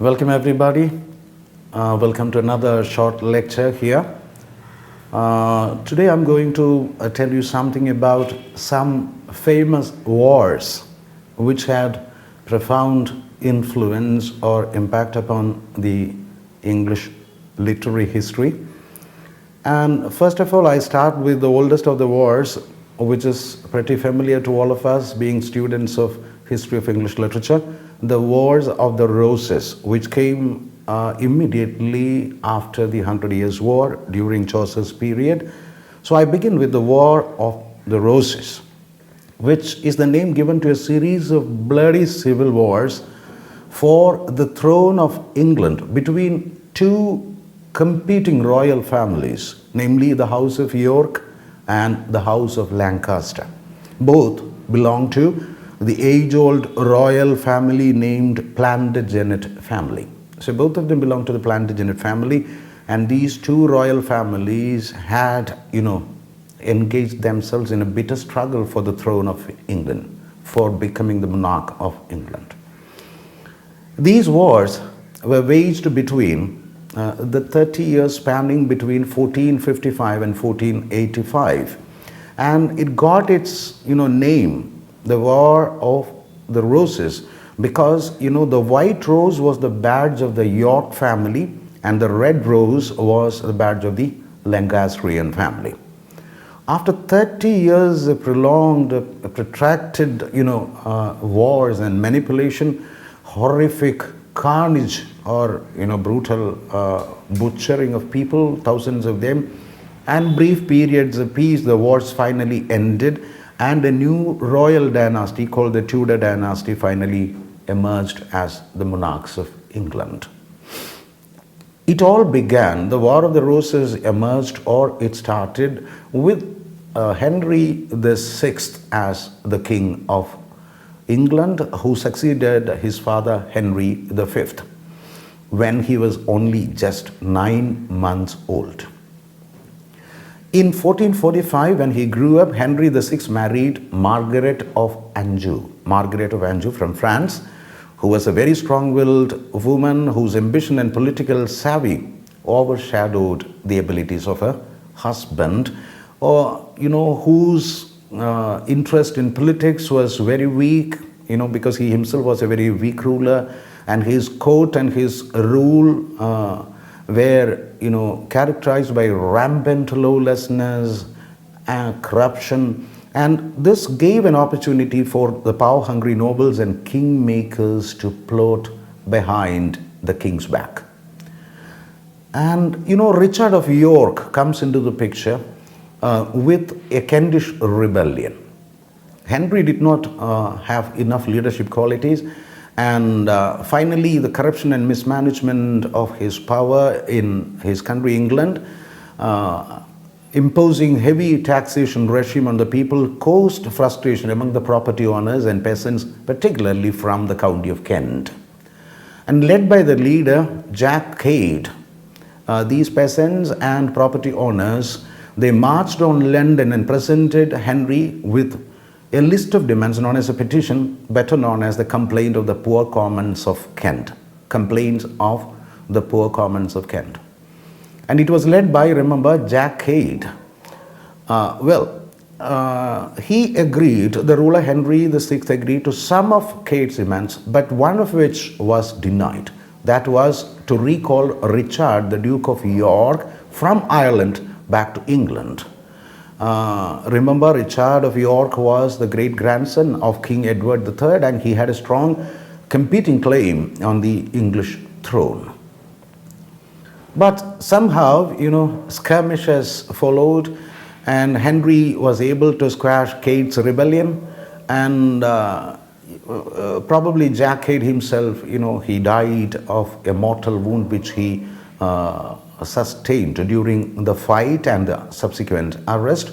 Welcome everybody. Welcome to another short lecture here. Today I'm going to tell you something about some famous wars which had profound influence or impact upon the English literary history. And first of all, I start with the oldest of the wars, which is pretty familiar to all of us being students of history of English literature, the Wars of the Roses, which came immediately after the Hundred Years' War during Chaucer's period. So I begin with the War of the Roses, which is the name given to a series of bloody civil wars for the throne of England between two competing royal families, namely the House of York and the House of Lancaster. Both belong to the age-old royal family named Plantagenet family. So both of them belong to the Plantagenet family, and these two royal families had, engaged themselves in a bitter struggle for the throne of England, for becoming the monarch of England. These wars were waged between the 30 years spanning between 1455 and 1485, and it got its name, the War of the Roses, because the white rose was the badge of the York family and the red rose was the badge of the Lancastrian family. After 30 years of prolonged, protracted wars and manipulation, horrific carnage or brutal butchering of people, thousands of them, and brief periods of peace, the wars finally ended, and a new royal dynasty called the Tudor dynasty finally emerged as the monarchs of England. It all began, the War of the Roses emerged, or it started with Henry VI as the King of England, who succeeded his father Henry V when he was only just 9 months old. In 1445, when he grew up, Henry VI married Margaret of Anjou from France, who was a very strong-willed woman whose ambition and political savvy overshadowed the abilities of her husband, whose interest in politics was very weak, because he himself was a very weak ruler, and his court and his rule were characterized by rampant lawlessness and corruption, and this gave an opportunity for the power-hungry nobles and kingmakers to plot behind the king's back. And Richard of York comes into the picture with a Kentish rebellion. Henry did not have enough leadership qualities, and finally the corruption and mismanagement of his power in his country England, imposing heavy taxation regime on the people, caused frustration among the property owners and peasants, particularly from the county of Kent. And led by the leader Jack Cade, these peasants and property owners, they marched on London and presented Henry with a list of demands known as a petition, better known as the Complaint of the Poor Commons of Kent. Complaints of the Poor Commons of Kent. And it was led by, remember, Jack Cade. He agreed, the ruler Henry VI agreed to some of Cade's demands, but one of which was denied. That was to recall Richard, the Duke of York, from Ireland back to England. Remember, Richard of York was the great-grandson of King Edward III, and he had a strong competing claim on the English throne. But somehow, skirmishes followed, and Henry was able to squash Cade's rebellion, and probably Jack Cade himself, he died of a mortal wound which he sustained during the fight and the subsequent arrest,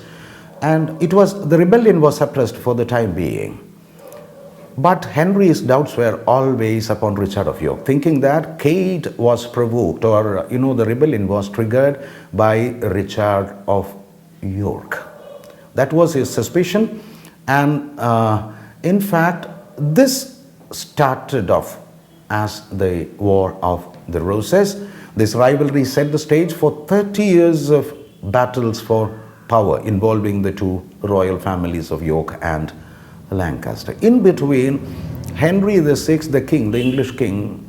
and the rebellion was suppressed for the time being. But Henry's doubts were always upon Richard of York, thinking that Cade was provoked, or the rebellion was triggered by Richard of York. That was his suspicion, and in fact this started off as the War of the Roses. This rivalry set the stage for 30 years of battles for power involving the two royal families of York and Lancaster. In between, Henry VI, the king, the English king,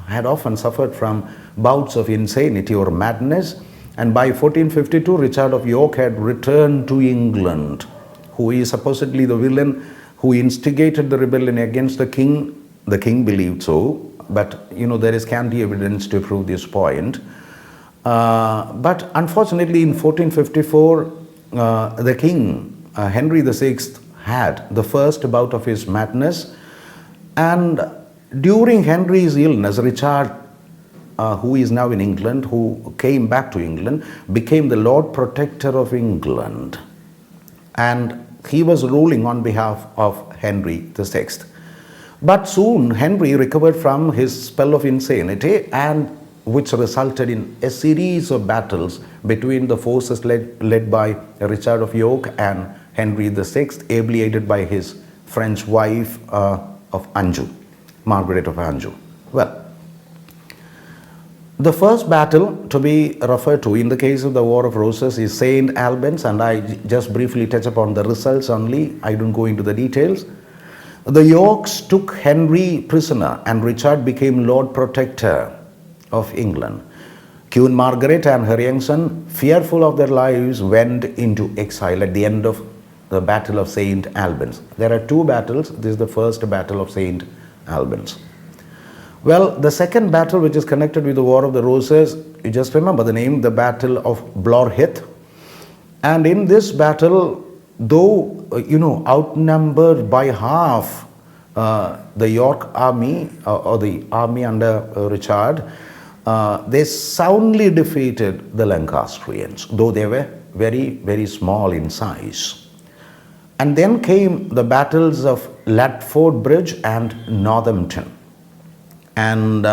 had often suffered from bouts of insanity or madness, and by 1452, Richard of York had returned to England, who is supposedly the villain who instigated the rebellion against the king. The king believed so, but there is scanty evidence to prove this point. But unfortunately, in 1454, the king, Henry VI, had the first bout of his madness, and during Henry's illness, Richard, who is now in England, who came back to England, became the Lord Protector of England, and he was ruling on behalf of Henry VI. But soon Henry recovered from his spell of insanity, and which resulted in a series of battles between the forces led by Richard of York and Henry VI, ably aided by his French wife of Anjou, Margaret of Anjou. Well, the first battle to be referred to in the case of the War of Roses is St. Albans, and I just briefly touch upon the results only. I don't go into the details. The Yorks took Henry prisoner, and Richard became Lord Protector of England. Queen Margaret and her young son, fearful of their lives, went into exile at the end of the Battle of St. Albans. There are two battles. This is the first Battle of St. Albans. Well, the second battle, which is connected with the War of the Roses, you just remember the name, the Battle of Blore-Heath. And in this battle, though, outnumbered by half the York army, or the army under Richard, they soundly defeated the Lancastrians, though they were very, very small in size. And then came the battles of Ladford Bridge and Northampton. And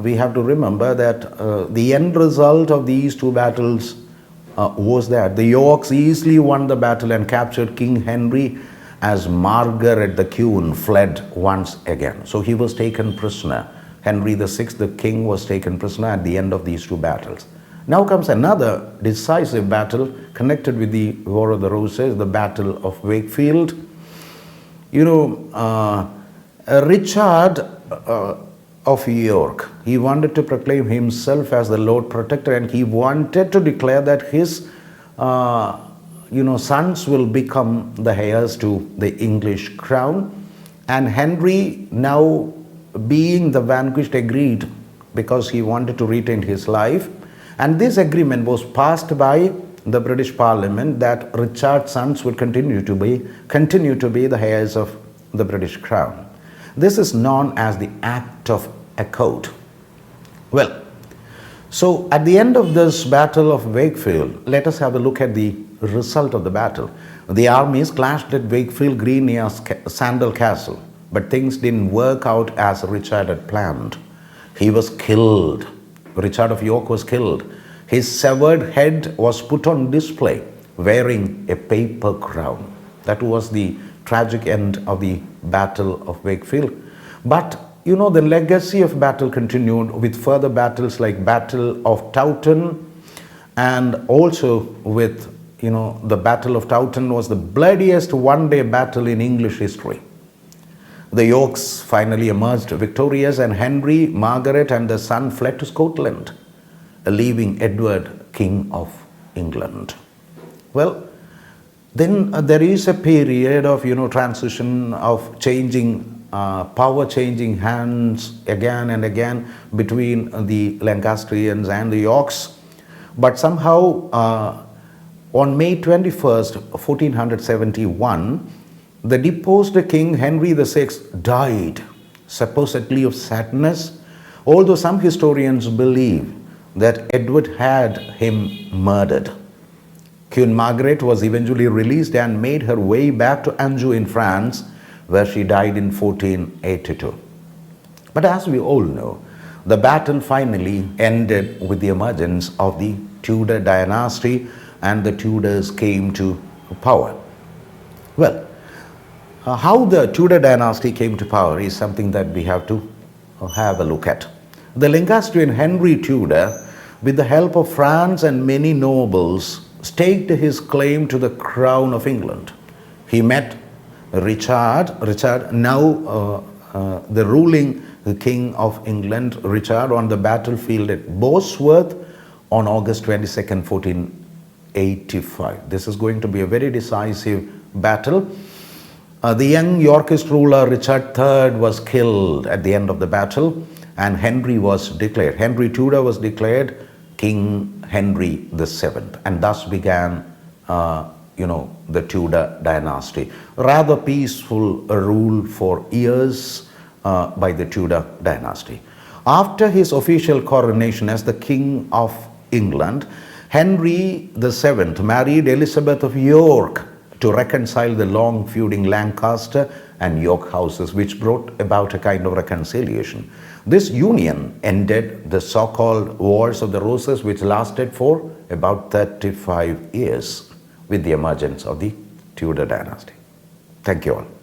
we have to remember that the end result of these two battles was that the Yorks easily won the battle and captured King Henry, as Margaret the Queen fled once again. So he was taken prisoner. Henry VI, the king, was taken prisoner at the end of these two battles. Now comes another decisive battle connected with the War of the Roses, the Battle of Wakefield. Richard of York, he wanted to proclaim himself as the Lord Protector, and he wanted to declare that his sons will become the heirs to the English crown. And Henry, now being the vanquished, agreed because he wanted to retain his life. And this agreement was passed by the British Parliament that Richard's sons would continue to be the heirs of the British crown. This is known as the Act of Accord. Well, so at the end of this Battle of Wakefield, let us have a look at the result of the battle. The armies clashed at Wakefield Green near Sandal Castle, but things didn't work out as Richard had planned. He was killed. Richard of York was killed. His severed head was put on display, wearing a paper crown. That was the tragic end of the Battle of Wakefield. But the legacy of battle continued with further battles like Battle of Towton, and also with the Battle of Towton was the bloodiest one-day battle in English history. The Yorks finally emerged victorious, and Henry, Margaret and their son fled to Scotland, leaving Edward King of England. Well, then there is a period of transition, of power changing hands again and again between the Lancastrians and the Yorks. But somehow on May 21st, 1471, the deposed King Henry VI died, supposedly of sadness, although some historians believe that Edward had him murdered. Queen Margaret was eventually released and made her way back to Anjou in France, where she died in 1482. But as we all know, the battle finally ended with the emergence of the Tudor dynasty, and the Tudors came to power. Well, how the Tudor dynasty came to power is something that we have to have a look at. The Lancastrian Henry Tudor, with the help of France and many nobles, staked his claim to the crown of England. He met Richard, now the ruling King of England, Richard, on the battlefield at Bosworth on August 22nd, 1485. This is going to be a very decisive battle. The young Yorkist ruler Richard III was killed at the end of the battle, and Henry Tudor was declared King Henry VII, and thus began the Tudor dynasty. Rather peaceful rule for years by the Tudor dynasty. After his official coronation as the King of England, Henry VII married Elizabeth of York to reconcile the long feuding Lancaster and York houses, which brought about a kind of reconciliation. This union ended the so-called Wars of the Roses, which lasted for about 35 years with the emergence of the Tudor dynasty. Thank you all.